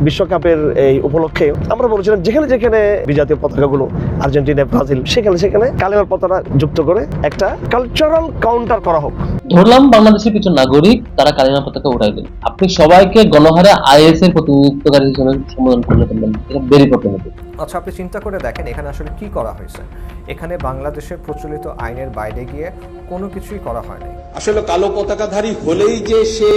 বিশ্বকাপের এই উপলক্ষে আমরা বলেছিলাম যেখানে যেখানে বিজাতীয় পতাকাগুলো আর্জেন্টিনা, ব্রাজিল, সেখানে সেখানে কালেমার পতাকা যুক্ত করে একটা কালচারাল কাউন্টার করা হোক। ধরলাম বাংলাদেশের কিছু নাগরিক তারা কালেমা পতাকা উঠাই দিল, আপনি সবাইকে গণহারে আইএস এর প্রতিনিধিত্বকারী হিসেবে সম্বোধন করলে ফেললেন, এটা বেরি প্রবলেমেটিক। আচ্ছা, আপনি চিন্তা করে দেখেন এখানে আসলে কি করা হয়েছে। এখানে বাংলাদেশের প্রচলিত আইনের বাইরে গিয়ে কোনো কিছুই করা হয়নি। আসলে কালো পতাকাধারী হলেই যে সে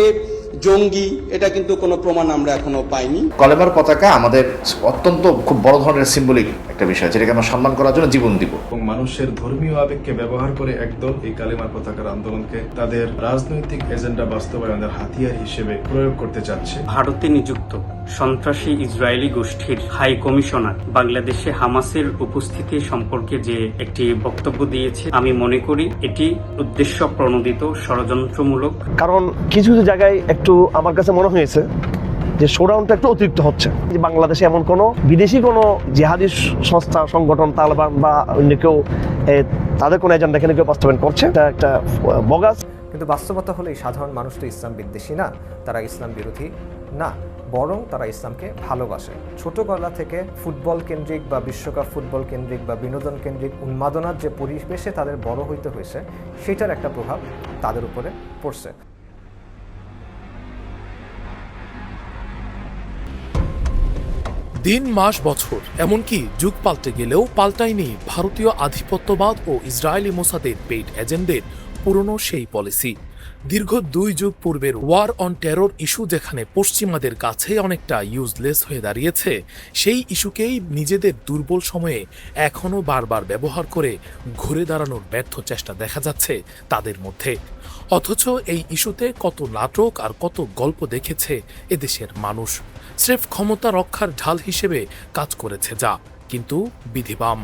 জঙ্গি, এটা কিন্তু কোনো প্রমাণ আমরা এখনো পাইনি। কলেমার পতাকা আমাদের অত্যন্ত খুব বড় ধরনের সিম্বলিক একটা বিষয়, যেটাকে আমরা সম্মান করার জন্য জীবন দিব। এবং মানুষের ধর্মীয় আবেগকে ব্যবহার করে একদল এই কালেমার পতাকার আন্দোলনকে তাদের রাজনৈতিক এজেন্ডা বাস্তবায়নের হাতিয়ার হিসেবে প্রয়োগ করতে চাচ্ছে। ভারতে নিযুক্ত সন্ত্রাসী ইসরায়েলি গোষ্ঠীর হাই কমিশনার বাংলাদেশে হামাসের উপস্থিতি সম্পর্কে যে একটি বক্তব্য দিয়েছে, আমি মনে করি এটি উদ্দেশ্য প্রণোদিত, ষড়যন্ত্রমূলক। কারণ কিছু কিছু জায়গায় একটু আমার কাছে মনে হয়েছে যে শোডাউনটা একটু অতিরিক্ত হচ্ছে। যে বাংলাদেশে এমন কোনো বিদেশি কোনো জিহাদি সংস্থা, সংগঠন, তালেবান বা অন্য কেউ তাদের কোনো এজেন্ডা এখানে কেউ বাস্তবায়ন করছে, এটা একটা বগাস। কিন্তু বাস্তবতা হলো এই সাধারণ মানুষ তো ইসলাম বিদ্বেষী না, তারা ইসলাম বিরোধী না, বরং তারা ইসলামকে ভালোবাসে। ছোটবেলা থেকে ফুটবল কেন্দ্রিক বা বিশ্বকাপ ফুটবল কেন্দ্রিক বা বিনোদন কেন্দ্রিক উন্মাদনার যে পরিবেশে তাদের বড় হইতে হয়েছে, সেটার একটা প্রভাব তাদের উপরে পড়ছে। দিন, মাস, বছর, এমনকি যুগ পাল্টে গেলেও পাল্টায়নি ভারতীয় আধিপত্যবাদ ও ইসরায়েলি মোসাদের পেইড এজেন্টদের পুরনো সেই পলিসি। দীর্ঘ 2 যুগ পূর্বের ওয়ার অন টেরর ইস্যু যেখানে পশ্চিমাদের কাছে অনেকটা ইউজলেস হয়ে দাঁড়িয়েছে, সেই ইস্যুকেই নিজেদের দুর্বল সময়ে এখনও বারবার ব্যবহার করে ঘুরে দাঁড়ানোর ব্যর্থ চেষ্টা দেখা যাচ্ছে তাদের মধ্যে। অথচ এই ইস্যুতে কত নাটক আর কত গল্প দেখেছে এদেশের মানুষ। স্রেফ ক্ষমতা রক্ষার ঢাল হিসেবে কাজ করেছে যা, কিন্তু বিধিবাম।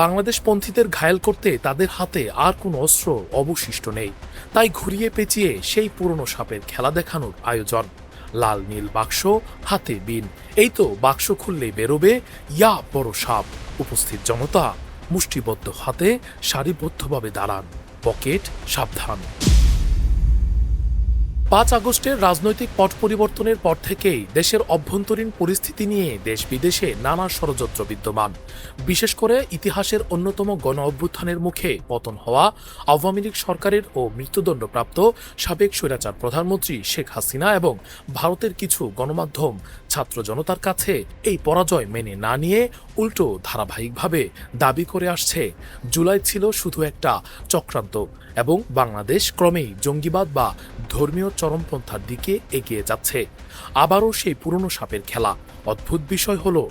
বাংলাদেশপন্থীদের ঘায়েল করতে তাদের হাতে আর কোনো অস্ত্র অবশিষ্ট নেই, তাই ঘুরিয়ে পেঁচিয়ে সেই পুরনো সাপের খেলা দেখানোর আয়োজন। লাল নীল বাক্স, হাতে বিন, এই তো বাক্স খুললেই বেরোবে ইয়া বড় সাপ। উপস্থিত জনতা মুষ্টিবদ্ধ হাতে সারিবদ্ধভাবে দাঁড়ান, পকেট সাবধান। 5 আগস্টের রাজনৈতিক পট পরিবর্তনের পর থেকেই দেশের অভ্যন্তরীণ পরিস্থিতি নিয়ে দেশ বিদেশে নানা ষড়যন্ত্র বিদ্যমান। বিশেষ করে ইতিহাসের অন্যতম গণ অভ্যুত্থানের মুখে পতন হওয়া আওয়ামী লীগ সরকারের ও মৃত্যুদণ্ডপ্রাপ্ত সাবেক স্বৈরাচার প্রধানমন্ত্রী শেখ হাসিনা এবং ভারতের কিছু গণমাধ্যম ছাত্র জনতার কাছে এই পরাজয় মেনে না নিয়ে উল্টো ধারাবাহিকভাবে দাবি করে আসছে জুলাই ছিল শুধু একটা চক্রান্ত এবং বাংলাদেশ ক্রমেই জঙ্গিবাদ বা ধর্মীয় চরমপন্থার দিকে এগিয়ে যাচ্ছে। আবারও সেই পুরনো সাপের খেলা। অদ্ভুত বিষয় হলো,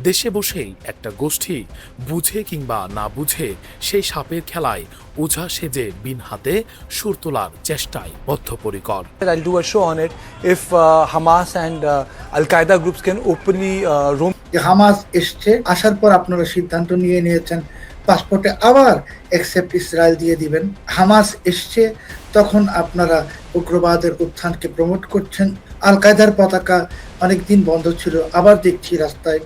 দেশে বসেই একটা গোষ্ঠী বুঝে কিংবা না বুঝে সেই সাপের খেলায় ওঝা সেজে বিন হাতে সুর তোলার চেষ্টায় বদ্ধপরিকর। I'll do a show on it if Hamas and Al-Qaeda groups can openly roam. Hamas এসছে, আসার পর আপনারা সিদ্ধান্ত নিয়েছেন পাসপোর্টে আবার অ্যাকসেপ্ট ইসরায়েল দিয়ে দিবেন। হামাস এসছে, তখন আপনারা উগ্রবাদের উত্থানকে প্রমোট করছেন। আল কায়দার পতাকা অনেকদিন বন্ধ ছিল, আবার দেখছি রাস্তায়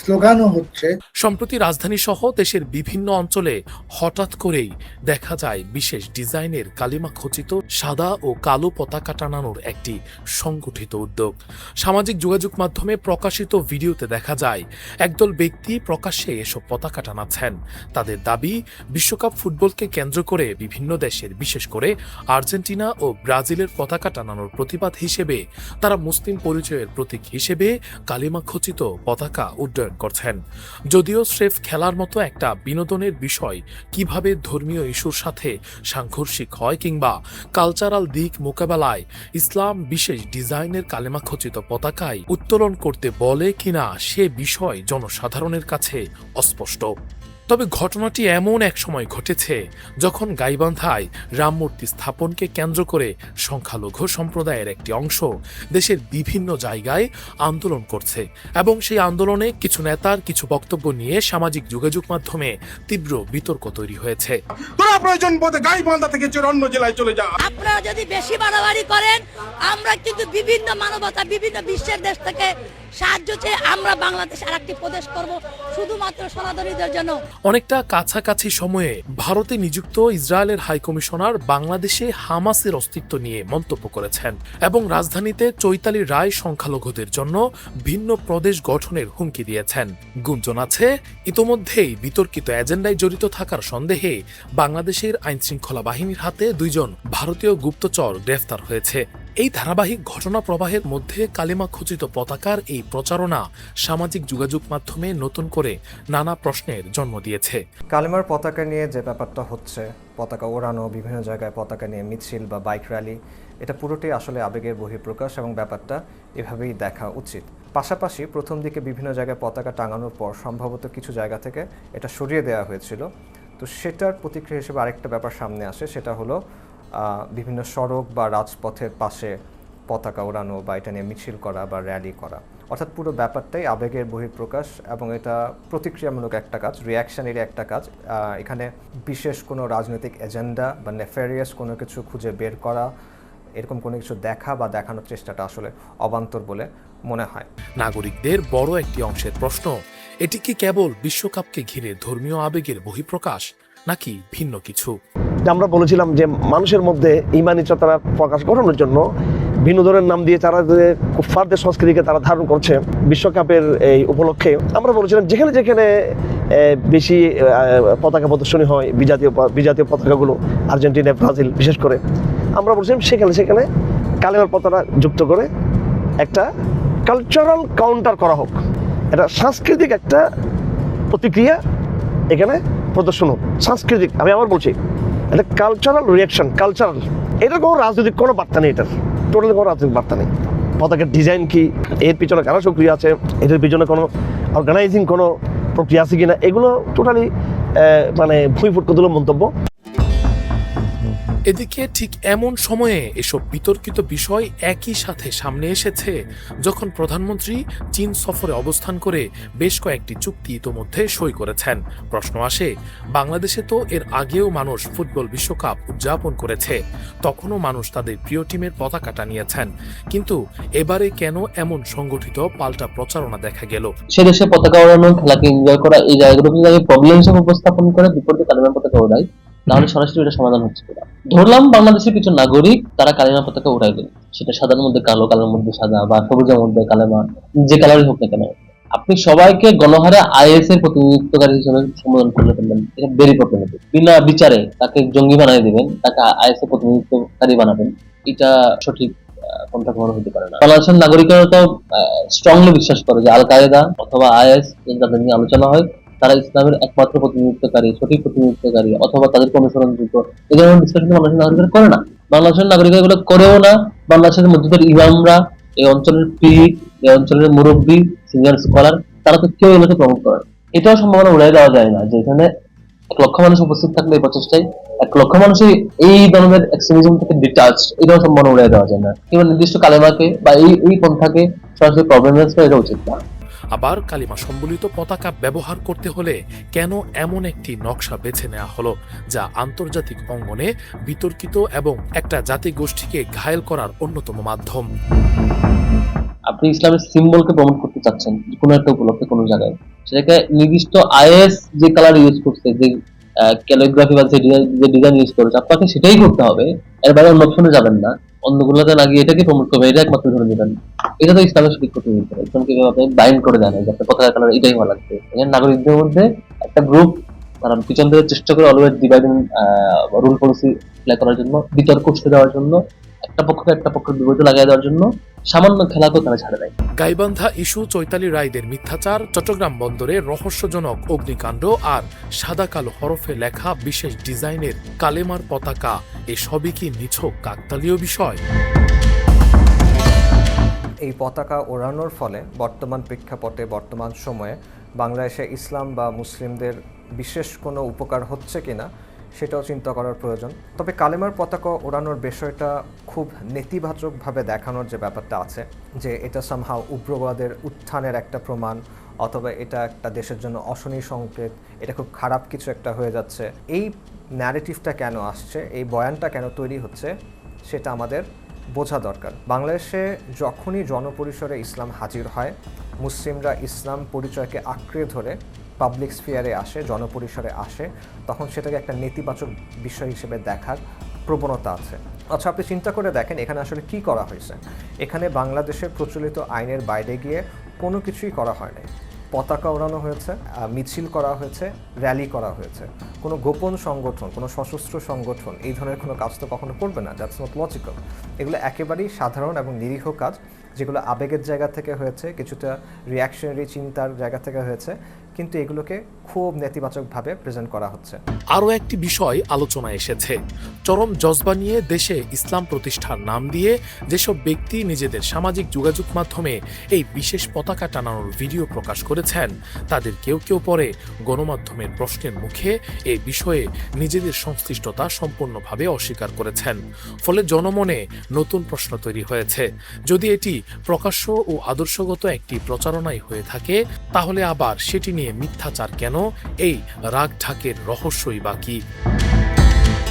স্লোগানও হচ্ছে। সম্প্রতি রাজধানী সহ দেশের বিভিন্ন অঞ্চলে হঠাৎ করেই দেখা যায় বিশেষ ডিজাইনের কালিমা খচিত সাদা ও কালো পতাকা টানানোর একটি সংগঠিত উদ্যোগ। সামাজিক যোগাযোগ মাধ্যমে প্রকাশিত ভিডিওতে দেখা যায় একদল ব্যক্তি প্রকাশ্যে এসব পতাকা টানাচ্ছেন। তাদের দাবি, বিশ্বকাপ ফুটবলকে কেন্দ্র করে বিভিন্ন দেশের, বিশেষ করে আর্জেন্টিনা ও ব্রাজিলের পতাকা টানানোর প্রতিবাদ হিসেবে তারা মুসলিম পরিচয়ের প্রতীক হিসেবে কালিমা খচিত পতাকা উড্ডয়ন করছেন। যদিও স্রেফ খেলার মতো একটা বিনোদনের বিষয় কিভাবে ধর্মীয় ইস্যুর সাথে সাংঘর্ষিক হয় কিংবা কালচারাল দিক মোকাবেলায় ইসলাম বিশেষ ডিজাইনের কালেমা খচিত পতাকায় উত্তোলন করতে বলে কিনা সে বিষয় জনসাধারণের কাছে অস্পষ্ট। তবে ঘটনাটি এমন এক সময় ঘটেছে যখন গাইবান্ধায় রামমূর্তি স্থাপনকে কেন্দ্র করে সংখ্যালঘু সম্প্রদায়ের একটি অংশ দেশের বিভিন্ন জায়গায় আন্দোলন করছে এবং সেই আন্দোলনে কিছু নেতার কিছু বক্তব্য নিয়ে সামাজিক যোগাযোগ মাধ্যমে তীব্র বিতর্ক তৈরি হয়েছে। তোরা প্রয়োজন বোধে গাইবান্ধা থেকে অন্য জেলায় চলে যা। আপনারা যদি বেশি বাড়াবাড়ি করেন, আমরা কিন্তু বিভিন্ন মানবতা, বিভিন্ন বিশ্বের দেশ থেকে সাহায্য চেয়ে আমরা বাংলাদেশ আর একটি প্রদেশ করব শুধুমাত্র সনাতনীদের জন্য। অনেকটা কাছাকাছি সময়ে ভারতে নিযুক্ত ইসরায়েলের হাই কমিশনার বাংলাদেশে হামাসের অস্তিত্ব নিয়ে মন্তব্য করেছেন এবং রাজধানীতে চৈতালি রায় সংখ্যালঘুদের জন্য ভিন্ন প্রদেশ গঠনের হুমকি দিয়েছেন। গুঞ্জন আছে ইতোমধ্যেই বিতর্কিত এজেন্ডায় জড়িত থাকার সন্দেহে বাংলাদেশের আইনশৃঙ্খলা বাহিনীর হাতে 2 জন ভারতীয় গুপ্তচর গ্রেফতার হয়েছে। এই ধারাবাহিক ঘটনা প্রবাহের মধ্যে কালিমা খচিত পতাকার এই প্রচারণা সামাজিক যোগাযোগ মাধ্যমে নতুন করে নানা প্রশ্নের জন্ম দিয়েছে। কালিমার পতাকা নিয়ে যে ব্যাপারটা হচ্ছে, পতাকা ওড়ানো, বিভিন্ন জায়গায় পতাকা নিয়ে মিছিল বা বাইক র্যালি, এটা পুরোটাই আসলে আবেগের বহিঃপ্রকাশ এবং ব্যাপারটা এভাবেই দেখা উচিত। পাশাপাশি প্রথম দিকে বিভিন্ন জায়গায় পতাকা টাঙানোর পর সম্ভবত কিছু জায়গা থেকে এটা সরিয়ে দেওয়া হয়েছিল। তো সেটার প্রতিক্রিয়া হিসেবে আরেকটা ব্যাপার সামনে আসে, সেটা হলো বিভিন্ন সড়ক বা রাজপথের পাশে পতাকা ওড়ানো বা এটা নিয়ে মিছিল করা বা র্যালি করা, অর্থাৎ পুরো ব্যাপারটাই আবেগের বহিঃপ্রকাশ এবং এটা প্রতিক্রিয়ামূলক একটা কাজ, রিয়াকশনেরই একটা কাজ। এখানে বিশেষ কোনো রাজনৈতিক এজেন্ডা বা নেফেরিয়াস কোনো কিছু খুঁজে বের করা, এরকম কোনো কিছু দেখা বা দেখানোর চেষ্টাটা আসলে অবান্তর বলে মনে হয়। নাগরিকদের বড় একটি অংশের প্রশ্ন, এটি কি কেবল বিশ্বকাপকে ঘিরে ধর্মীয় আবেগের বহিঃপ্রকাশ নাকি ভিন্ন কিছু? আমরা বলেছিলাম যে মানুষের মধ্যে ঈমানি চেতনা প্রকাশ ঘটানোর জন্য বিনোদনের নাম দিয়ে তারা যে কুফফারদের সংস্কৃতিকে তারা ধারণ করছে বিশ্বকাপের এই উপলক্ষে, আমরা বলেছিলাম যেখানে যেখানে বেশি পতাকা প্রদর্শনী হয়, বিজাতীয় পতাকাগুলো, আর্জেন্টিনা, ব্রাজিল বিশেষ করে, আমরা বলছিলাম সেখানে সেখানে কালেমার পতাকা যুক্ত করে একটা কালচারাল কাউন্টার করা হোক, এটা সাংস্কৃতিক একটা প্রতিক্রিয়া এখানে প্রদর্শন হোক। সাংস্কৃতিক, আমি আবার বলছি, এটা কালচারাল রিয়াকশন, কালচারাল, এটা কোনো রাজনৈতিক কোনো বার্তা নেই, এটার টোটালি কোনো রাজনৈতিক বার্তা নেই। পতাকার ডিজাইন কি, এর পিছনে কারা সক্রিয় আছে, এটার পিছনে কোনো অর্গানাইজিং কোনো প্রক্রিয়া আছে কিনা, এগুলো টোটালি মানে ভুঁইফুটকতুলো মন্তব্য। এদিকে ঠিক এমন সময়ে এসব বিতর্কিত বিষয় একই সাথে সামনে এসেছে যখন প্রধানমন্ত্রী চীন সফরে অবস্থান করে বেশ কয়েকটি চুক্তি ইতোমধ্যে সই করেছেন। প্রশ্ন আসে, বাংলাদেশে তো এর আগেও মানুষ ফুটবল বিশ্বকাপ উদযাপন করেছে, তখনও মানুষ তাদের প্রিয় টিমের পতাকা টানিয়েছেন, কিন্তু এবারে কেন এমন সংগঠিত পাল্টা প্রচারণা দেখা গেল? সে দেশে পতাকা ওড়ানো, খেলাকে এনজয় করা, এই জায়গাগুলোকে যদি প্রবলেম হিসেবে উপস্থাপন করে বিপরীতে কালিমা পতাকা ওড়াই, তাহলে সরাসরি এটা সমাধান হচ্ছে না। ধরলাম বাংলাদেশের কিছু নাগরিক তারা কালিমা পতাকা উড়াই দিল, সেটা সাদার মধ্যে কালো, কালোর মধ্যে সাদা বা সবুজের মধ্যে কালেমা, যে কালারই হোক না কেন, আপনি সবাইকে গণহারে আইএস এর প্রতিনিধিত্বকারী হিসেবে সম্বোধন করলে ফেলবেন, এটা বেরি প্রবলেমেটিক। বিনা বিচারে তাকে জঙ্গি বানিয়ে দিবেন, তাকে আইএস এর প্রতিনিধিত্বকারী বানাবেন, এটা সঠিক কোনটা বড় হতে পারে না। বাংলাদেশের নাগরিকরা তো স্ট্রংলি বিশ্বাস করে যে আল কায়েদা অথবা আইএস যাদের নিয়ে আলোচনা হয় তারা ইসলামের একমাত্র প্রতিনিধিত্বকারী, সঠিক প্রতিনিধিত্বকারী, অথবা তাদেরকে অনুসরণযোগ্য, এই ধরনের ডিসকাশন বাংলাদেশের নাগরিকরা করে না। বাংলাদেশের নাগরিকরা এগুলো করেও না। বাংলাদেশের মধ্যে ইমামরা, এই অঞ্চলের পীর, এই অঞ্চলের মুরব্বী, সিনিয়র স্কলার, তারা তো কেউ এগুলোকে প্রমোট করে। এটাও সম্ভাবনা উড়াই দেওয়া যায় না যে এখানে 1 লক্ষ মানুষ উপস্থিত থাকলে এই প্রচেষ্টায় 1 লক্ষ মানুষই এই ধরনের এক্সট্রিমিজম থেকে ডিটাচড, এটাও সম্ভাবনা উড়াই দেওয়া যায় না। কিংবা নির্দিষ্ট কালেমাকে বা এই পন্থাকে সরাসরি প্রবলেম করা, এটা উচিত না। আবার কালিমা সম্বলিত পতাকা ব্যবহার করতে হলে কেন এমন একটি নকশা বেছে নেওয়া হলো যা আন্তর্জাতিক অঙ্গনে বিতর্কিত এবং একটা জাতিগোষ্ঠীকে ঘায়েল করার অন্যতম মাধ্যম? আপনি ইসলামের সিম্বলকে প্রমোট করতে চাচ্ছেন কোনো একটা উপলক্ষে কোনো জায়গায়, সেটাকে নির্দিষ্ট আইএস যে কালার ইউজ করছে, যে ক্যালিগ্রাফি বা যে ডিজাইন ইউজ করেছে, আপনাকে সেটাই করতে হবে, এর বাইরে অন্য অপশনে যাবেন না। অন্যগুলোতে না গিয়ে এটাকে প্রমোট করবে, এটা একমাত্র ধরে নেবেন, এটা তো ইসলামের সঠিক করতে দিতে হবে। ইসলামকে আপনি বাইন্ড করে দেন যে আপনার পতাকা কালার এটাই ভালো লাগছে। এখানে নাগরিকদের মধ্যে একটা গ্রুপ তারা পিছন থেকে চেষ্টা করে always divide rule policy apply করার জন্য, বিতর্ক উঠে দেওয়ার জন্য, একটা পক্ষকে একটা পক্ষের বিপরীতে লাগিয়ে দেওয়ার জন্য সামান্য খেলাকেও তারা ছাড়ে দেয়। গাইবান্ধা ইস্যু, চৈতালি রায়দের মিথ্যাচার, চট্টগ্রাম বন্দরে রহস্যজনক অগ্নিকাণ্ড আর সাদা কালো হরফে লেখা বিশেষ ডিজাইনের কালেমার পতাকা, এসবই কি নিছক কাকতালীয় বিষয়? এই পতাকা ওড়ানোর ফলে বর্তমান প্রেক্ষাপটে, বর্তমান সময়ে বাংলাদেশে ইসলাম বা মুসলিমদের বিশেষ কোনো উপকার হচ্ছে কিনা সেটাও চিন্তা করার প্রয়োজন। তবে কালেমার পতাকা ওড়ানোর বিষয়টা খুব নেতিবাচকভাবে দেখানোর যে ব্যাপারটা আছে, যে এটা সামহাও উগ্রবাদের উত্থানের একটা প্রমাণ, অথবা এটা একটা দেশের জন্য অশনি সংকেত, এটা খুব খারাপ কিছু একটা হয়ে যাচ্ছে, এই ন্যারেটিভটা কেন আসছে, এই বয়ানটা কেন তৈরি হচ্ছে, সেটা আমাদের বোঝা দরকার। বাংলাদেশে যখনই জনপরিসরে ইসলাম হাজির হয়, মুসলিমরা ইসলাম পরিচয়কে আঁকড়ে ধরে পাবলিক স্ফিয়ারে আসে, জনপরিসরে আসে, তখন সেটাকে একটা নেতিবাচক বিষয় হিসেবে দেখার প্রবণতা আছে। আচ্ছা, আপনি চিন্তা করে দেখেন এখানে আসলে কি করা হয়েছে। এখানে বাংলাদেশের প্রচলিত আইনের বাইরে গিয়ে কোনো কিছুই করা হয় নাই। পতাকা ওড়ানো হয়েছে, মিছিল করা হয়েছে, র্যালি করা হয়েছে। কোনো গোপন সংগঠন, কোনো সশস্ত্র সংগঠন এই ধরনের কোনো কাজ তো কখনো করবে না। That's not logical. এগুলো একেবারেই সাধারণ এবং নিরীহ কাজ, যেগুলো আবেগের জায়গা থেকে হয়েছে, কিছুটা রিয়াকশনারি চিন্তার জায়গা থেকে হয়েছে, কিন্তু এগুলোকে খুব নেতিবাচকভাবে প্রেজেন্ট করা হচ্ছে। আরও একটি বিষয় আলোচনায় এসেছে, চরম জজবা নিয়ে দেশে ইসলাম প্রতিষ্ঠার নাম দিয়ে যেসব ব্যক্তি নিজেদের সামাজিক যোগাযোগ মাধ্যমে এই বিশেষ পতাকা টানানোর ভিডিও প্রকাশ করেছেন, তাদের কেউ কেউ পরে গণমাধ্যমের প্রশ্নের মুখে এই বিষয়ে নিজেদের সংশ্লিষ্টতা সম্পূর্ণভাবে অস্বীকার করেছেন। ফলে জনমনে নতুন প্রশ্ন তৈরি হয়েছে, যদি এটি প্রকাশ্য ও আদর্শগত একটি প্রচারণাই হয়ে থাকে, তাহলে আবার সেটি নিয়ে মিথ্যাচার কেন? এই রাগ ঢাকের রহস্যই বা কি?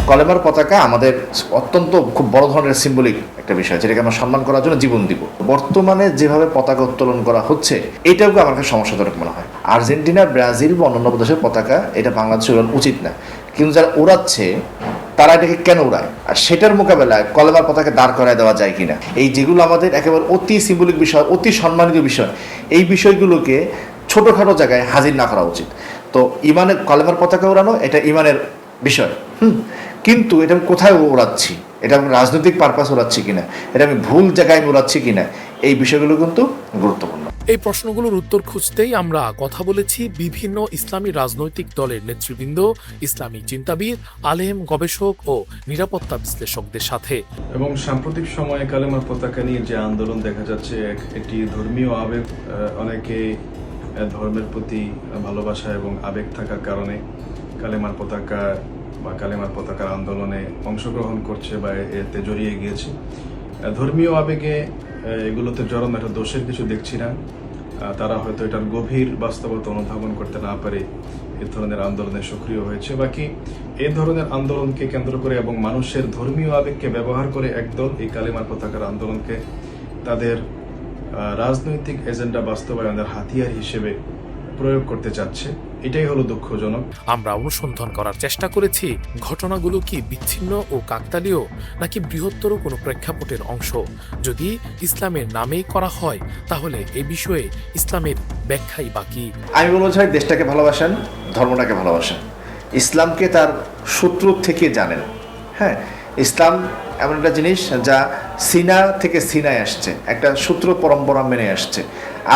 কলেমার পতাকা আমাদের অত্যন্ত খুব বড় ধরনের সিম্বলিক একটা বিষয়, যেটাকে আমরা সম্মান করার জন্য জীবন দিব। বর্তমানে যেভাবে পতাকা উত্তোলন করা হচ্ছে, এটাও আমার কাছে সমস্যাজনক মনে হয়। আর্জেন্টিনা, ব্রাজিল বা অন্যান্য দেশের পতাকা এটা বাংলাদেশে উড়ানো উচিত না, কিন্তু যারা উড়াচ্ছে তারা এটাকে কেন উড়ায়, আর সেটার মোকাবেলায় কলেমার পতাকা দাঁড় করায় দেওয়া যায় কিনা, এই যেগুলো আমাদের একেবারে অতি সিম্বলিক বিষয়, অতি সম্মানিত বিষয়, এই বিষয়গুলোকে ছোটোখাটো জায়গায় হাজির না করা উচিত। তো ইমানের কলেমার পতাকা উড়ানো এটা ইমানের বিষয়, কিন্তু এটা আমি কোথায় উড়াচ্ছি, এটা আমি রাজনৈতিক পারপাস উড়াচ্ছি কিনা, এটা আমি ভুল জায়গায় উড়াচ্ছি কিনা, এই বিষয়গুলো কিন্তু গুরুত্বপূর্ণ। এই প্রশ্নগুলোর উত্তর খুঁজতেই আমরা কথা বলেছি বিভিন্ন ইসলামী রাজনৈতিক দলের নেতৃবৃন্দ, ইসলামী চিন্তাবিদ, আলেম, গবেষক ও নিরাপত্তা বিশ্লেষকদের সাথে। এবং সাম্প্রতিক সময়ে কালেমার পতাকা নিয়ে যে আন্দোলন দেখা যাচ্ছে, একটি ধর্মীয় আবেগ, অনেকে ধর্মের প্রতি ভালোবাসা এবং আবেগ থাকার কারণে কালেমার পতাকা বা কালেমার পতাকার আন্দোলনে অংশগ্রহণ করছে বা এতে জড়িয়ে গিয়েছে। ধর্মীয় আবেগে এগুলোতে জড়ানো একটা দোষের কিছু দেখছি না। তারা হয়তো এটার গভীর বাস্তবতা অনুধাবন করতে না পারে এ ধরনের আন্দোলনে সক্রিয় হয়েছে। বাকি এ ধরনের আন্দোলনকে কেন্দ্র করে এবং মানুষের ধর্মীয় আবেগকে ব্যবহার করে একদল এই কালেমার পতাকার আন্দোলনকে তাদের রাজনৈতিক এজেন্ডা বাস্তবায়নের হাতিয়ার হিসেবে প্রয়োগ করতে চাচ্ছে, এটাই হলো দুঃখজনক। আমরা অনুসন্ধান করার চেষ্টা করেছি ঘটনাগুলো কি বিচ্ছিন্ন ও কাকতালীয়, নাকি বৃহত্তর কোনো প্রেক্ষাপটের অংশ। যদি ইসলামের নামেই করা হয়, তাহলে এই বিষয়ে ইসলামের ব্যাখ্যাই বাকি। আমি বলবো যে দেশটাকে ভালোবাসেন, ধর্মটাকে ভালোবাসেন, ইসলামকে তার শত্রু থেকে জানেন। হ্যাঁ, ইসলাম এমন একটা জিনিস যা সিনা থেকে সিনায় আসছে, একটা সূত্র পরম্পরা মেনে আসছে।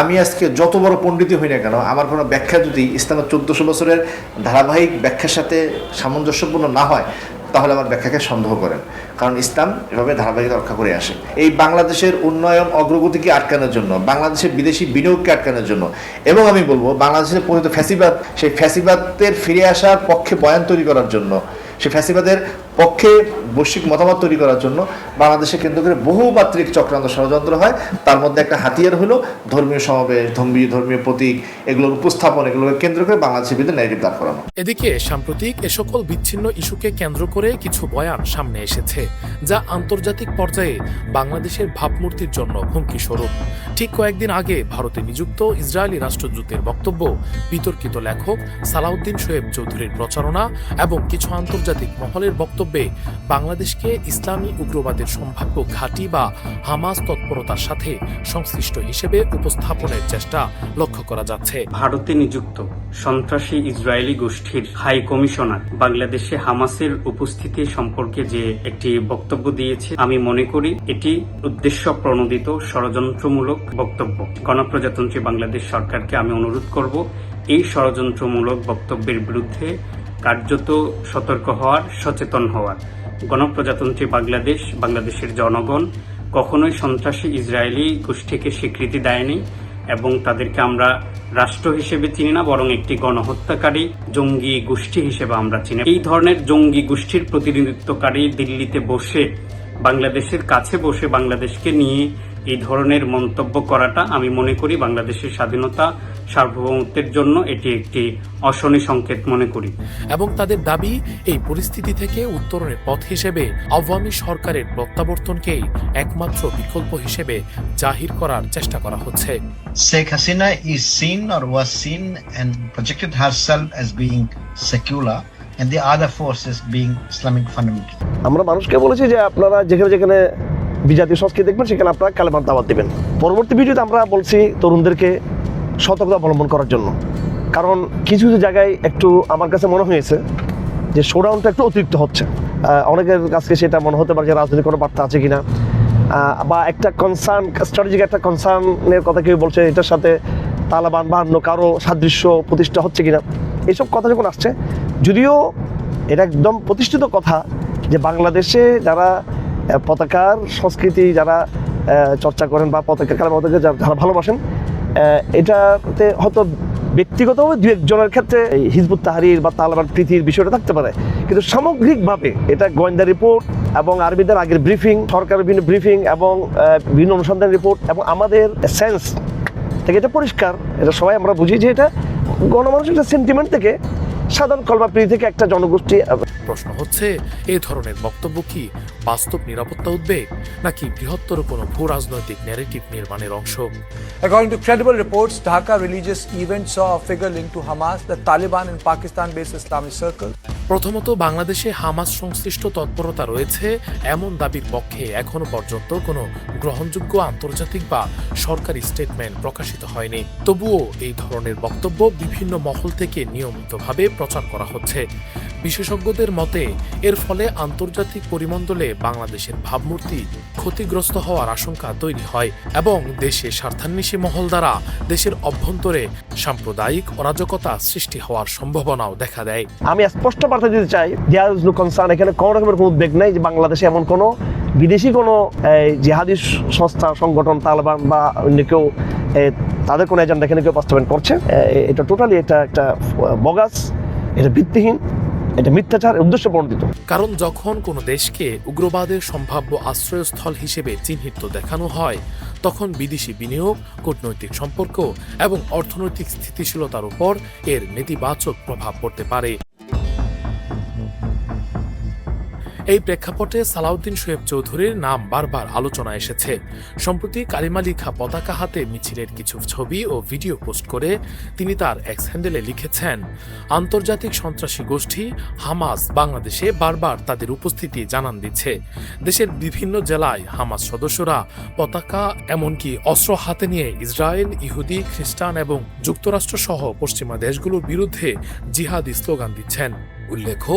আমি আজকে যত বড় পণ্ডিতই হই না কেন, আমার কোনো ব্যাখ্যা যদি ইসলামের 1400 বছরের ধারাবাহিক ব্যাখ্যার সাথে সামঞ্জস্যপূর্ণ না হয়, তাহলে আমার ব্যাখ্যাকে সন্দেহ করেন, কারণ ইসলাম এভাবে ধারাবাহিকতা রক্ষা করে আসে। এই বাংলাদেশের উন্নয়ন অগ্রগতিকে আটকানোর জন্য, বাংলাদেশের বিদেশি বিনিয়োগকে আটকানোর জন্য, এবং আমি বলবো বাংলাদেশের পরিণত ফ্যাসিবাদ, সেই ফ্যাসিবাদের ফিরে আসার পক্ষে বয়ান তৈরি করার জন্য, সেই ফ্যাসিবাদের পক্ষে বৈশ্বিক মতামত তৈরি করার জন্য বাংলাদেশে কেন্দ্র করে বহুমাত্রিক চক্রান্ত ষড়যন্ত্র হয়। তার মধ্যে একটা হাতিয়ার হলো ধর্মীয় সমাবেশ, ধর্মীয় প্রতীক, এগুলোর উপস্থাপন, এগুলোকে কেন্দ্র করে বাংলাদেশের বিরুদ্ধে ন্যারেটিভ দাঁড় করানো। এদিকে সাম্প্রতিক এ সকল বিচ্ছিন্ন ইস্যুকে কেন্দ্র করে কিছু বয়ান সামনে এসেছে, যা আন্তর্জাতিক পর্যায়ে বাংলাদেশের ভাবমূর্তির জন্য হুমকি স্বরূপ। ঠিক কয়েকদিন আগে ভারতে নিযুক্ত ইসরায়েলি রাষ্ট্রদূতের বক্তব্য, বিতর্কিত লেখক সালাউদ্দিন শোয়েব চৌধুরীর প্রচারণা এবং কিছু আন্তর্জাতিক মহলের বক্তব্যে বাংলাদেশকে ইসলামী উগ্রবাদের সম্ভাব্য ঘাঁটি বা হামাস তৎপরতার সাথে সংশ্লিষ্ট হিসেবে উপস্থাপনের চেষ্টা লক্ষ্য করা যাচ্ছে। ভারতে নিযুক্ত সন্ত্রাসী ইসরায়েলি গোষ্ঠীর হাই কমিশনার বাংলাদেশে হামাসের উপস্থিতি সম্পর্কে যে একটি বক্তব্য দিয়েছে, আমি মনে করি এটি উদ্দেশ্য প্রণোদিত ষড়যন্ত্রমূলক বক্তব্য। গণপ্রজাতন্ত্রী বাংলাদেশ সরকারকে আমি অনুরোধ করব এই ষড়যন্ত্রমূলক বক্তব্যের বিরুদ্ধে কার্যত সতর্ক হওয়ার, সচেতন হওয়ার। গণপ্রজাতন্ত্রী বাংলাদেশের জনগণ কখনোই সন্ত্রাসী ইসরায়েলি গোষ্ঠীকে স্বীকৃতি দেয়নি এবং তাদেরকে আমরা রাষ্ট্র হিসেবে চিনি না, বরং একটি গণহত্যাকারী জঙ্গি গোষ্ঠী হিসেবে আমরা চিনি। এই ধরনের জঙ্গি গোষ্ঠীর প্রতিনিধিত্বকারী দিল্লিতে বসে, বাংলাদেশের কাছে বসে বাংলাদেশকে নিয়ে এই ধরনের মন্তব্য করাটা আমি মনে করি বাংলাদেশের স্বাধীনতা সার্বভৌমত্বের জন্য এটি একটি অশনি সংকেত মনে করি। এবং তাদের দাবি, এই পরিস্থিতি থেকে উত্তরণের পথ হিসেবে আওয়ামী সরকারের প্রত্যাবর্তনকেই একমাত্র বিকল্প হিসেবে জাহির করার চেষ্টা করা হচ্ছে। Sheikh Hasina is seen or was seen and projected herself as being secular and the other forces being Islamic fundamental. আমরা মানুষকে বলেছি যে আপনারা যেখানে যেখানে বিজাতি সংস্কৃতি দেখবেন সেখানে আপনারা কালেমার দাওয়াত দিবেন। পরবর্তী ভিডিওতে আমরা বলছি তরুণদেরকে সতর্কতা অবলম্বন করার জন্য, কারণ কিছু কিছু জায়গায় একটু আমার কাছে মনে হয়েছে যে শোডাউনটা একটু অতিরিক্ত হচ্ছে। অনেকের কাছে সেটা মনে হতে পারে যে রাজনৈতিক কোনো বার্তা আছে কিনা, বা একটা কনসার্ন, স্ট্র্যাটেজিক একটা কনসার্নের কথা কেউ বলছে এটার সাথে তালেবান বা অন্য কারো সাদৃশ্য প্রতিষ্ঠা হচ্ছে কিনা, এইসব কথা যখন আসছে, যদিও এটা একদম প্রতিষ্ঠিত কথা যে বাংলাদেশে যারা পতাকার সংস্কৃতি যারা চর্চা করেন বা পতাকা পতাকা যারা ভালোবাসেন, এটাতে হয়তো ব্যক্তিগতভাবে দু একজনের ক্ষেত্রে হিজবুত তাহরির বা তালেবান প্রীতির বিষয়টা থাকতে পারে, কিন্তু সামগ্রিকভাবে এটা গোয়েন্দা রিপোর্ট এবং আর্মিদের আগের ব্রিফিং, সরকারের বিভিন্ন ব্রিফিং এবং বিভিন্ন অনুসন্ধান রিপোর্ট এবং আমাদের সেন্স থেকে এটা পরিষ্কার, এটা সবাই আমরা বুঝি যে এটা গণমানুষের একটা সেন্টিমেন্ট থেকে, সাধারণ কল্পাপ্রীতি থেকে একটা জনগোষ্ঠী। প্রশ্ন হচ্ছে, এই ধরনের বক্তব্য কি বাস্তব নিরাপত্তা উদ্বেগ নাকি বৃহত্তর কোনো ভূ রাজনৈতিক ন্যারেটিভ নির্মাণের অংশ? According to credible reports, Dhaka religious events saw a figure linked to Hamas, the Taliban and Pakistan-based Islamic circle. প্রথমত, বাংলাদেশে হামাস সংশ্লিষ্ট তৎপরতা রয়েছে এমন দাবির পক্ষে এখনো পর্যন্ত কোনো গ্রহণযোগ্য আন্তর্জাতিক বা সরকারি স্টেটমেন্ট প্রকাশিত হয়নি। তবুও এই ধরনের বক্তব্য বিভিন্ন মহল থেকে নিয়মিতভাবে প্রচার করা হচ্ছে। বিশেষজ্ঞদের মতে এর ফলে আন্তর্জাতিক পরিমণ্ডলে বাংলাদেশের ভাবমূর্তি ক্ষতিগ্রস্ত হওয়ার আশঙ্কা তৈরি হয় এবং দেশে স্বার্থান্বেষী মহল দ্বারা দেশের অভ্যন্তরে সাম্প্রদায়িক অরাজকতা সৃষ্টি হওয়ার সম্ভাবনাও দেখা দেয়। আমি স্পষ্ট বার্তা দিতে চাই, দেয়ার ইজ নো কনসার্ন, এখানে কোনো রকমের কোনো উদ্বেগ নেই যে বাংলাদেশে এমন কোনো বিদেশি কোনো জিহাদি সংস্থা, সংগঠন, তালেবান বা অন্য কেউ তাদের কোনো এজেন্ডা এখানে কেউ বাস্তবায়ন করছে। এটা টোটালি একটা বগাস, এটা ভিত্তিহীন, এটা মিথ্যাচার, উদ্দেশ্য প্রণোদিত। কারণ যখন কোনো দেশকে উগ্রবাদের সম্ভাব্য আশ্রয়স্থল হিসেবে চিহ্নিত দেখানো হয়, তখন বিদেশি বিনিয়োগ, কূটনৈতিক সম্পর্ক এবং অর্থনৈতিক স্থিতিশীলতার উপর এর নেতিবাচক প্রভাব পড়তে পারে। এই প্রেক্ষাপটে সালাউদ্দিন শোয়েব চৌধুরীর নাম বারবার আলোচনায় এসেছে। সম্প্রতি কালিমা লিখা পতাকা হাতে মিছিলের কিছু ছবি ও ভিডিও পোস্ট করে তিনি তার এক্স হ্যান্ডেলে লিখেছেন, আন্তর্জাতিক সন্ত্রাসী গোষ্ঠী হামাস বাংলাদেশে বারবার তাদের উপস্থিতি জানান দিচ্ছে। দেশের বিভিন্ন জেলায় হামাস সদস্যরা পতাকা এমনকি অস্ত্র হাতে নিয়ে ইসরায়েল, ইহুদি, খ্রিস্টান এবং যুক্তরাষ্ট্র সহ পশ্চিমা দেশগুলোর বিরুদ্ধে জিহাদি স্লোগান দিচ্ছেন। উল্লেখ্য,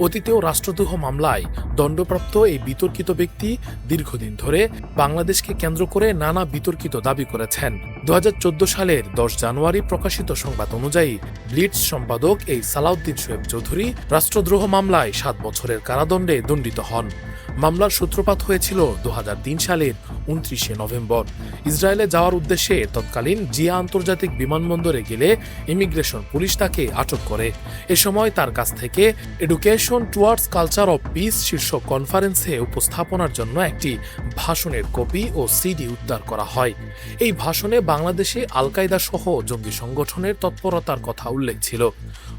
অতীতেও রাষ্ট্রদ্রোহ মামলায় দণ্ডপ্রাপ্ত এই বিতর্কিত ব্যক্তি দীর্ঘদিন ধরে বাংলাদেশকে কেন্দ্র করে নানা বিতর্কিত দাবি করেছেন। 2014 সালের 10 জানুয়ারি প্রকাশিত সংবাদ অনুযায়ী ব্লিটস সম্পাদক এই সালাউদ্দিন শোয়েব চৌধুরী রাষ্ট্রদ্রোহ মামলায় 7 বছরের কারাদণ্ডে দণ্ডিত হন। মামলার সূত্রপাত হয়েছিল 2003 সালের 29শে নভেম্বর। ইসরায়েলে যাওয়ার উদ্দেশ্যে তৎকালীন জিয়া আন্তর্জাতিক বিমানবন্দরে গেলে ইমিগ্রেশন পুলিশ তাকে আটক করে। এ সময় তার কাছ থেকে education towards culture of piece শীর্ষক কনফারেন্সে উপস্থাপনার জন্য একটি ভাষণের কপি ও সিডি উদ্ধার করা হয়। এই ভাষণে বাংলাদেশে আল কায়দা সহ জঙ্গি সংগঠনের তৎপরতার কথা উল্লেখ ছিল।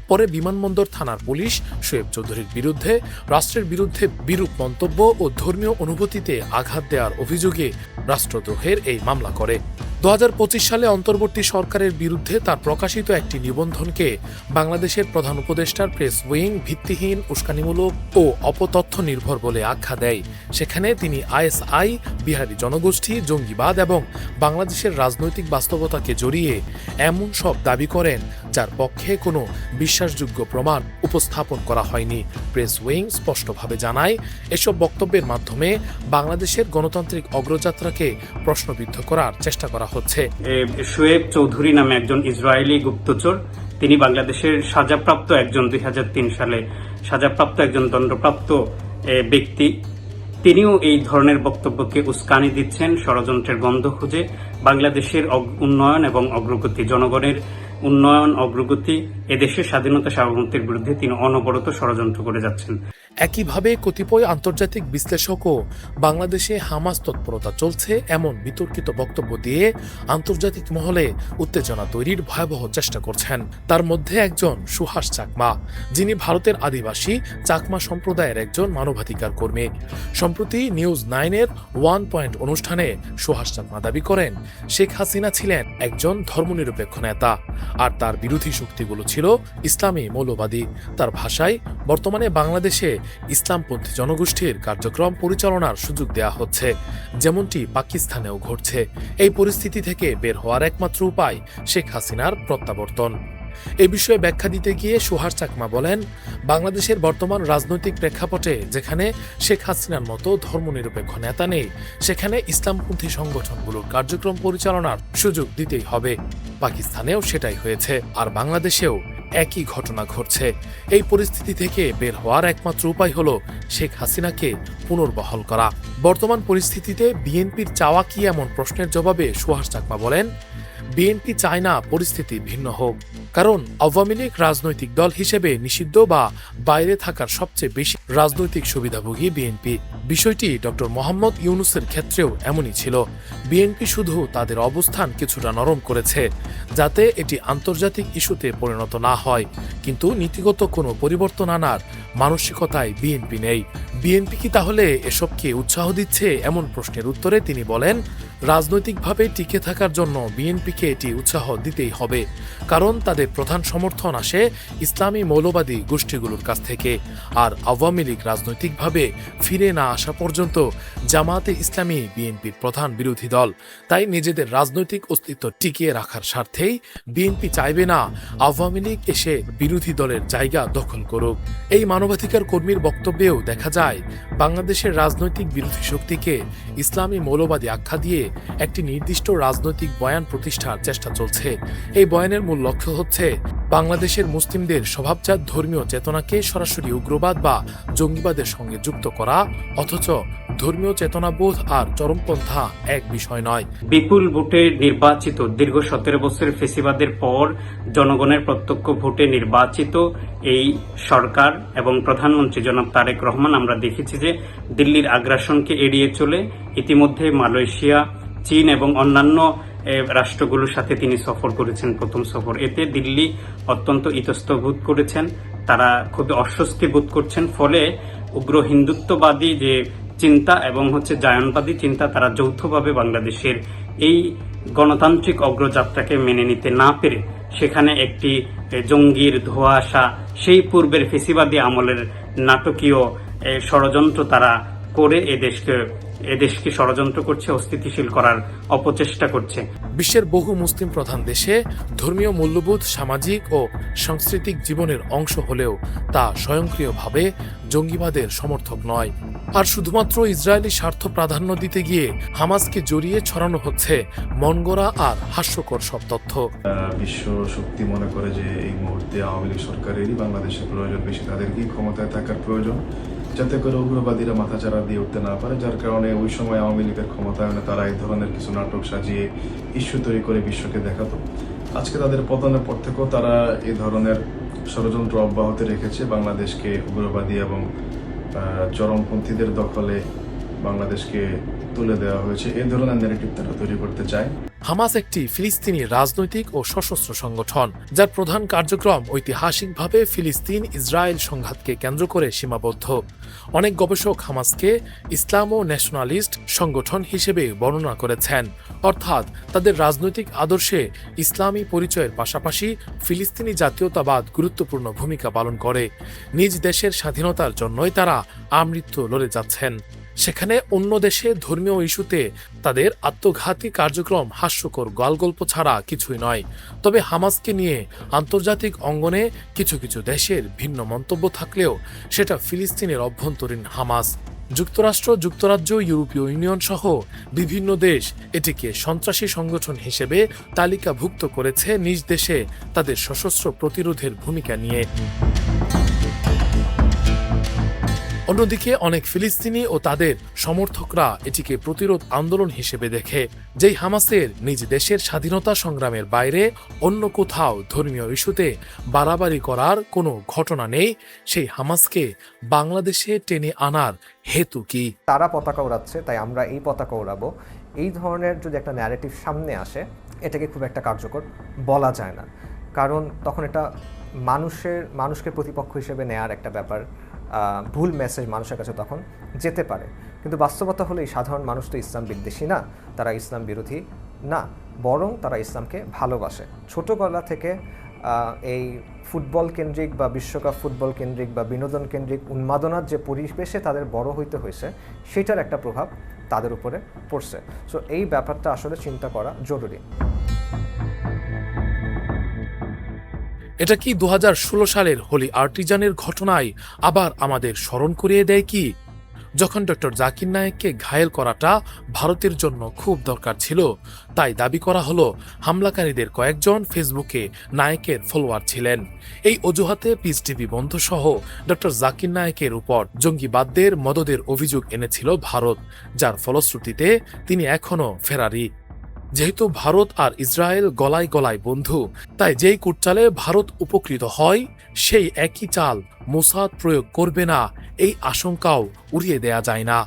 পরে বিমানবন্দর থানার পুলিশ শোয়েব চৌধুরীর বিরুদ্ধে রাষ্ট্রের বিরুদ্ধে বিরূপ মন্তব্য ও ধর্মীয় অনুভূতিতে আঘাত দেওয়ার অভিযোগে রাষ্ট্রদ্রোহের এই মামলা করে। 2025 সালে অন্তর্বর্তী সরকারের বিরুদ্ধে তার প্রকাশিত একটি নিবন্ধনকে বাংলাদেশের প্রধান উপদেষ্টার প্রেস উইং ভিত্তিহীন, উস্কানিমূলক ও অপতথ্য নির্ভর বলে আখ্যা দেয়। সেখানে তিনি আইএসআই, বিহারি জনগোষ্ঠী, জঙ্গিবাদ এবং বাংলাদেশের রাজনৈতিক বাস্তবতাকে জড়িয়ে এমন সব দাবি করেন যার পক্ষে কোনো বিশ্বাসযোগ্য প্রমাণ উপস্থাপন করা হয়নি। প্রেস উইং স্পষ্টভাবে জানায়, এসব বক্তব্যের মাধ্যমে বাংলাদেশের গণতান্ত্রিক অগ্রযাত্রাকে প্রশ্নবিদ্ধ করার চেষ্টা করা হচ্ছে। শোয়েব চৌধুরী নামে একজন ইসরায়েলি গুপ্তচর, তিনি বাংলাদেশের সাজাপ্রাপ্ত একজন 2003 সালে সাজাপ্রাপ্ত একজন দণ্ডপ্রাপ্ত ব্যক্তি। তিনিও এই ধরনের বক্তব্যকে উস্কানি দিচ্ছেন ষড়যন্ত্রের গন্ধ খুঁজে। বাংলাদেশের উন্নয়ন এবং অগ্রগতি, জনগণের উন্নয়ন, অগ্রগতি, এদেশের স্বাধীনতা সার্বভৌমত্বের বিরুদ্ধে তিনি অনবরত ষড়যন্ত্র করে যাচ্ছেন। একইভাবে কতিপয় আন্তর্জাতিক বিশ্লেষকও বাংলাদেশে হামাস তৎপরতা চলছে এমন বিতর্কিত বক্তব্য দিয়ে আন্তর্জাতিক মহলে উত্তেজনা তৈরির ভয়াবহ চেষ্টা করছেন। তার মধ্যে একজন সুহাস চাকমা, যিনি ভারতের আদিবাসী চাকমা সম্প্রদায়ের একজন মানবাধিকার কর্মী। সম্প্রতি নিউজ 9-এর 1 পয়েন্ট অনুষ্ঠানে সুহাস চাকমা দাবি করেন শেখ হাসিনা ছিলেন একজন ধর্মনিরপেক্ষ নেতা, আর তার বিরোধী শক্তিগুলো ছিল ইসলামী মৌলবাদী। তার ভাষায়, বর্তমানে বাংলাদেশে ইসলামপন্থী জনগোষ্ঠীর কার্যক্রম পরিচালনার সুযোগ দেয়া হচ্ছে, যেমনটি পাকিস্তানেও ঘটছে। এই পরিস্থিতি থেকে বের হওয়ার একমাত্র উপায় শেখ হাসিনার প্রত্যাবর্তন। এই বিষয়ে ব্যাখ্যা দিতে গিয়ে সুহাস চাকমা বলেন, বাংলাদেশের বর্তমান রাজনৈতিক প্রেক্ষাপটে যেখানে শেখ হাসিনার মতো ধর্মনিরপেক্ষ নেতা নেই, সেখানে ইসলামপন্থী সংগঠনগুলোর কার্যক্রম পরিচালনার সুযোগ দিতেই হবে। পাকিস্তানেও সেটাই হয়েছে, আর বাংলাদেশেও একই ঘটনা ঘটছে। এই পরিস্থিতি থেকে বের হওয়ার একমাত্র উপায় হলো শেখ হাসিনাকে পুনর্বহাল করা। বর্তমান পরিস্থিতিতে বিএনপির চাওয়া কি, এমন প্রশ্নের জবাবে সুহাস চাকমা বলেন, বিএনপি চায় না পরিস্থিতি ভিন্ন হোক, কারণ আওয়ামী লীগ রাজনৈতিক দল হিসেবে নিষিদ্ধ বা বাইরে থাকার সবচেয়ে বেশি রাজনৈতিক সুবিধাভোগী বিএনপি। বিষয়টি ডক্টর মোহাম্মদ ইউনূসের ক্ষেত্রেও এমনই ছিল। বিএনপি শুধু তাদের অবস্থান কিছুটা নরম করেছে, যাতে এটি আন্তর্জাতিক ইস্যুতে পরিণত না হয়, কিন্তু নীতিগত কোনো পরিবর্তন আনার মানসিকতায় বিএনপি নেই। বিএনপি কি তাহলে এসবকে উৎসাহ দিচ্ছে? এমন প্রশ্নের উত্তরে তিনি বলেন, রাজনৈতিকভাবে টিকে থাকার জন্য বিএনপিকে এটি উৎসাহ দিতেই হবে, কারণ তাদের প্রধান সমর্থন আসে ইসলামী মৌলবাদী গোষ্ঠীগুলোর কাছ থেকে, আর আওয়ামী লীগ রাজনৈতিকভাবে ফিরে না আসা পর্যন্ত জামায়াতে ইসলামী বিএনপির প্রধান বিরোধী দল। তাই নিজেদের রাজনৈতিক অস্তিত্ব টিকিয়ে রাখার স্বার্থেই বিএনপি চাইবে না আওয়ামী লীগ এসে বিরোধী দলের জায়গা দখল করুক। এই মানবাধিকার কর্মীর বক্তব্যেও দেখা যায়, বাংলাদেশের রাজনৈতিক বিরোধী শক্তিকে ইসলামী মৌলবাদী আখ্যা দিয়ে একটি নির্দিষ্ট রাজনৈতিক বয়ান প্রতিষ্ঠার চেষ্টা চলছে। এই বয়ানের মূল লক্ষ্য হচ্ছে বাংলাদেশের মুসলিমদের স্বভাবজাত ধর্মীয় চেতনাকে সরাসরি উগ্রবাদ বা জঙ্গিবাদের সঙ্গে যুক্ত করা, অথচ ধর্মীয় চেতনাবোধ আর চরমপন্থা এক বিষয় নয়। বিপুল ভোটে নির্বাচিত, দীর্ঘ 17 বছরের ফেসিবাদের পর জনগণের প্রত্যক্ষ ভোটে নির্বাচিত এই সরকার এবং প্রধানমন্ত্রী জনাব তারেক রহমান, আমরা দেখেছি যে দিল্লির আগ্রাসনকে এড়িয়ে চলে ইতিমধ্যে মালয়েশিয়া, চীন এবং অন্যান্য রাষ্ট্রগুলোর সাথে তিনি সফর করেছেন, প্রথম সফর। এতে দিল্লি অত্যন্ত ইতস্তত বোধ করেছেন, তারা খুবই অস্বস্তি বোধ করছেন। ফলে উগ্র হিন্দুত্ববাদী যে চিন্তা এবং জায়নবাদী চিন্তা, তারা যৌথভাবে বাংলাদেশের এই গণতান্ত্রিক অগ্রযাত্রাকে মেনে নিতে না পেরে সেখানে একটি জঙ্গির ধোঁয়া আসা, সেই পূর্বের ফেসিবাদী আমলের নাটকীয় ষড়যন্ত্র তারা করে এদেশকে ষড়যন্ত্র করছে, অস্থিতিশীল করার অপচেষ্টা করছে। বিশ্বের বহু মুসলিম প্রধান দেশে ধর্মীয় মূল্যবোধ সামাজিক ও সাংস্কৃতিক জীবনের অংশ হলেও তা স্বয়ংক্রিয়ভাবে জঙ্গিবাদের সমর্থক নয়। আর শুধুমাত্র ইসরায়েলি স্বার্থ প্রাধান্য দিতে গিয়ে হামাসকে জড়িয়ে ছড়ানো হচ্ছে মনগড়া আর হাস্যকর সব তথ্য। বিশ্ব শক্তি মনে করে যে এই মুহূর্তে আওয়ামী লীগ সরকারেরই বাংলাদেশের প্রয়োজন বেশি, তাদেরকেই ক্ষমতায় থাকার প্রয়োজন, যাতে করে উগ্রবাদীরা মাথাচাড়া দিয়ে উঠতে না পারে। যার কারণে ওই সময় আওয়ামী লীগের ক্ষমতায়নে তারা এই ধরনের কিছু নাটক সাজিয়ে ইস্যু তৈরি করে বিশ্বকে দেখাতো। আজকে তাদের পতনের পর থেকেও তারা এই ধরনের ষড়যন্ত্র অব্যাহত রেখেছে। বাংলাদেশকে উগ্রবাদী এবং চরমপন্থীদের দখলে বাংলাদেশকে তুলে দেওয়া হয়েছে, এই ধরনের ন্যারেটিভ তারা তৈরি করতে চায়। হামাস একটি ফিলিস্তিনি রাজনৈতিক ও সশস্ত্র সংগঠন, যার প্রধান কার্যক্রম ঐতিহাসিকভাবে ফিলিস্তিন ইসরায়েল সংঘাতকে কেন্দ্র করে সীমাবদ্ধ। অনেক গবেষক হামাসকে ইসলাম ও ন্যাশনালিস্ট সংগঠন হিসেবে বর্ণনা করেছেন, অর্থাৎ তাদের রাজনৈতিক আদর্শে ইসলামী পরিচয়ের পাশাপাশি ফিলিস্তিনি জাতীয়তাবাদ গুরুত্বপূর্ণ ভূমিকা পালন করে। নিজ দেশের স্বাধীনতার জন্যই তারা আমৃত্যু লড়ে যাচ্ছেন। সেখানে অন্য দেশে ধর্মীয় ইস্যুতে তাদের আত্মঘাতী কার্যক্রম হাস্যকর গালগল্প ছাড়া কিছুই নয়। তবে হামাসকে নিয়ে আন্তর্জাতিক অঙ্গনে কিছু কিছু দেশের ভিন্ন মন্তব্য থাকলেও সেটা ফিলিস্তিনের অভ্যন্তরীণ হামাস। যুক্তরাষ্ট্র, যুক্তরাজ্য, ইউরোপীয় ইউনিয়ন সহ বিভিন্ন দেশ এটিকে সন্ত্রাসী সংগঠন হিসেবে তালিকাভুক্ত করেছে নিজ দেশে তাদের সশস্ত্র প্রতিরোধের ভূমিকা নিয়ে। অন্যদিকে অনেক ফিলিস্তিনি ও তাদের সমর্থকরা এটিকে প্রতিরোধ আন্দোলন হিসেবে দেখে, যেই হামাসের নিজ দেশের স্বাধীনতা সংগ্রামের বাইরে অন্য কোথাও ধর্মীয় ইস্যুতে বাড়াবাড়ি করার কোনো ঘটনা নেই, সেই হামাসকে বাংলাদেশে টেনে আনার হেতু কি? তারা পতাকা উড়াচ্ছে তাই আমরা এই পতাকা উড়াবো, এই ধরনের যদি একটা ন্যারেটিভ সামনে আসে, এটাকে খুব একটা কার্যকর বলা যায় না, কারণ তখন এটা মানুষকে প্রতিপক্ষ হিসেবে নেয়ার একটা ব্যাপার, ভুল মেসেজ মানুষের কাছে তখন যেতে পারে। কিন্তু বাস্তবতা হলো এই সাধারণ মানুষ তো ইসলাম বিদ্বেষী না, তারা ইসলাম বিরোধী না, বরং তারা ইসলামকে ভালোবাসে। ছোটোবেলা থেকে এই ফুটবল কেন্দ্রিক বা বিশ্বকাপ ফুটবল কেন্দ্রিক বা বিনোদন কেন্দ্রিক উন্মাদনার যে পরিবেশে তাদের বড় হইতে হয়েছে, সেটার একটা প্রভাব তাদের উপরে পড়ছে। সো এই ব্যাপারটা আসলে চিন্তা করা জরুরি। এটা কি 2016 সালের হোলি আর্টিজানের ঘটনায় আবার আমাদের স্মরণ করিয়ে দেয় কি, যখন ডক্টর জাকির নায়েককে ঘায়েল করাটা ভারতের জন্য খুব দরকার ছিল, তাই দাবি করা হলো হামলাকারীদের কয়েকজন ফেসবুকে নায়েকের ফলোয়ার ছিলেন। এই অজুহাতে পিস টিভি বন্ধ সহ ডক্টর জাকির নায়েকের উপর জঙ্গিবাদদের মদদের অভিযোগ এনেছিল ভারত, যার ফলশ্রুতিতে তিনি এখনও ফেরারি। যেহেতু ভারত আর ইসরায়েল গলায় গলায় বন্ধু, তাই যেই কুটচালে ভারত উপকৃত হয় সেই একই চাল মোসাদ প্রয়োগ করবে না, এই আশঙ্কাও উড়িয়ে দেয়া যায় না।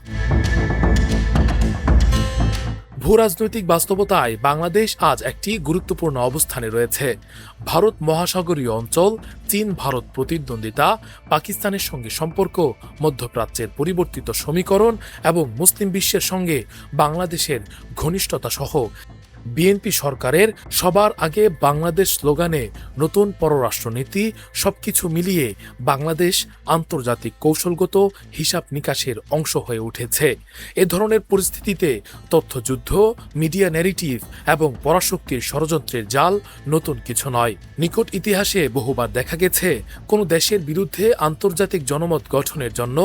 ভূরাজনৈতিক বাস্তবতায় বাংলাদেশ আজ একটি গুরুত্বপূর্ণ অবস্থানে রয়েছে। ভারত মহাসাগরীয় অঞ্চল, চীন ভারত প্রতিদ্বন্দ্বিতা, পাকিস্তানের সঙ্গে সম্পর্ক, মধ্যপ্রাচ্যের পরিবর্তিত সমীকরণ এবং মুসলিম বিশ্বের সঙ্গে বাংলাদেশের ঘনিষ্ঠতা সহ বিএনপি সরকারের সবার আগে বাংলাদেশ স্লোগানে নতুন পররাষ্ট্রনীতি, সবকিছু মিলিয়ে বাংলাদেশ আন্তর্জাতিক কৌশলগত হিসাব নিকাশের অংশ হয়ে উঠেছে। এ ধরনের পরিস্থিতিতে তথ্যযুদ্ধ, মিডিয়া ন্যারেটিভ এবং পরাশক্তির ষড়যন্ত্রের জাল নতুন কিছু নয়। নিকট ইতিহাসে বহুবার দেখা গেছে কোনো দেশের বিরুদ্ধে আন্তর্জাতিক জনমত গঠনের জন্য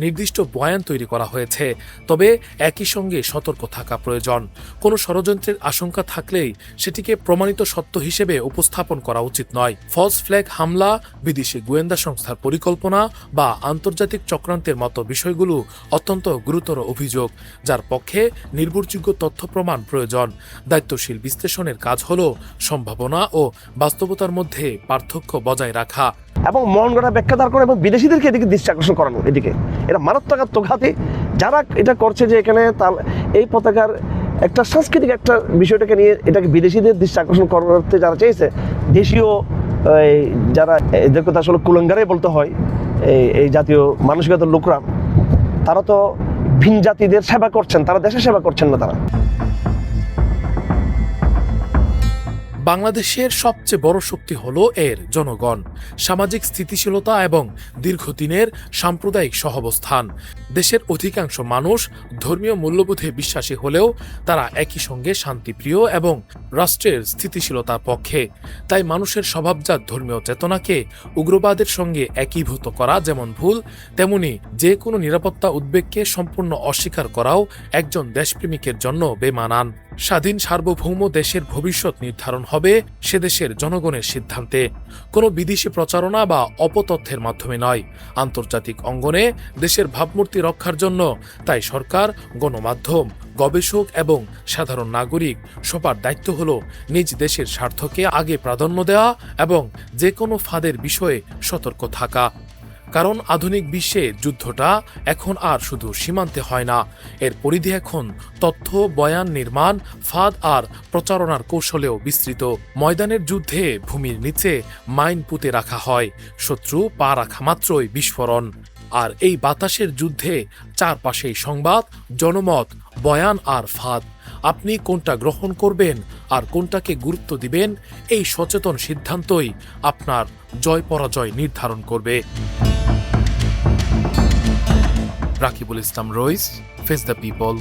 নির্দিষ্ট বয়ান তৈরি করা হয়েছে, তবে একই সঙ্গে সতর্ক থাকা প্রয়োজন। কোনো ষড়যন্ত্রের আশঙ্কা থাকলেই সেটিকে প্রমাণিত সত্য হিসেবে উপস্থাপন করা উচিত নয়। ফলস ফ্ল্যাগ হামলা, বিদেশি গোয়েন্দা সংস্থার পরিকল্পনা বা আন্তর্জাতিক চক্রান্তের মতো বিষয়গুলো অত্যন্ত গুরুতর অভিযোগ, যার পক্ষে নির্ভরযোগ্য তথ্য প্রমাণ প্রয়োজন। দায়িত্বশীল বিশ্লেষণের কাজ হলো সম্ভাবনা ও বাস্তবতার মধ্যে পার্থক্য বজায় রাখা এবং মন গড়া ব্যাখ্যা দাঁড় করে এবং বিদেশিদেরকে এদিকে দৃষ্টি আকর্ষণ করানো। এদিকে এটা মারাত্মক আত্মঘাতী। যারা এটা করছে যে এখানে এই পতাকার একটা সাংস্কৃতিক একটা বিষয়টাকে নিয়ে এটাকে বিদেশিদের দৃষ্টি আকর্ষণ করতে যারা চেয়েছে, দেশীয় যারা এদেরকে তো আসলে কুলঙ্গারাই বলতে হয়, এই জাতীয় মানসিকতার লোকরা, তারা তো ভিন জাতিদের সেবা করছেন, তারা দেশের সেবা করছেন না। তারা বাংলাদেশের সবচেয়ে বড় শক্তি হলো এর জনগণ, সামাজিক স্থিতিশীলতা এবং দীর্ঘদিনের সাম্প্রদায়িক সহাবস্থান। দেশের অধিকাংশ মানুষ ধর্মীয় মূল্যবোধে বিশ্বাসী হলেও তারা একই সঙ্গে শান্তিপ্রিয় এবং রাষ্ট্রের স্থিতিশীলতার পক্ষে। তাই মানুষের স্বভাবজাত ধর্মীয় চেতনাকে উগ্রবাদের সঙ্গে একীভূত করা যেমন ভুল, তেমনি যে কোনো নিরাপত্তা উদ্বেগকে সম্পূর্ণ অস্বীকার করাও একজন দেশপ্রেমিকের জন্য বেমানান। স্বাধীন সার্বভৌম দেশের ভবিষ্যৎ নির্ধারণ হবে সে দেশের জনগণের সিদ্ধান্তে, কোনো বিদেশি প্রচারণা বা অপতথ্যের মাধ্যমে নয়। আন্তর্জাতিক অঙ্গনে দেশের ভাবমূর্তি রক্ষার জন্য তাই সরকার, গণমাধ্যম, গবেষক এবং সাধারণ নাগরিক সবার দায়িত্ব হলো নিজ দেশের স্বার্থকে আগে প্রাধান্য দেওয়া এবং যে কোনো ফাঁদের বিষয়ে সতর্ক থাকা। কারণ আধুনিক বিশ্বে যুদ্ধটা এখন আর শুধু সীমান্তে হয় না, এর পরিধি এখন তথ্য, বয়ান নির্মাণ, ফাঁদ আর প্রচারণার কৌশলেও বিস্তৃত। ময়দানের যুদ্ধে ভূমির নিচে মাইন পুঁতে রাখা হয়, শত্রু পা রাখা মাত্রই বিস্ফোরণ। আর এই বাতাসের যুদ্ধে চারপাশেই সংবাদ, জনমত, বয়ান আর ফাঁদ। আপনি কোনটা গ্রহণ করবেন আর কোনটাকে গুরুত্ব দিবেন, এই সচেতন সিদ্ধান্তই আপনার জয় পরাজয় নির্ধারণ করবে। রাকিবুল ইসলাম রইস, ফেস দ্য পিপল।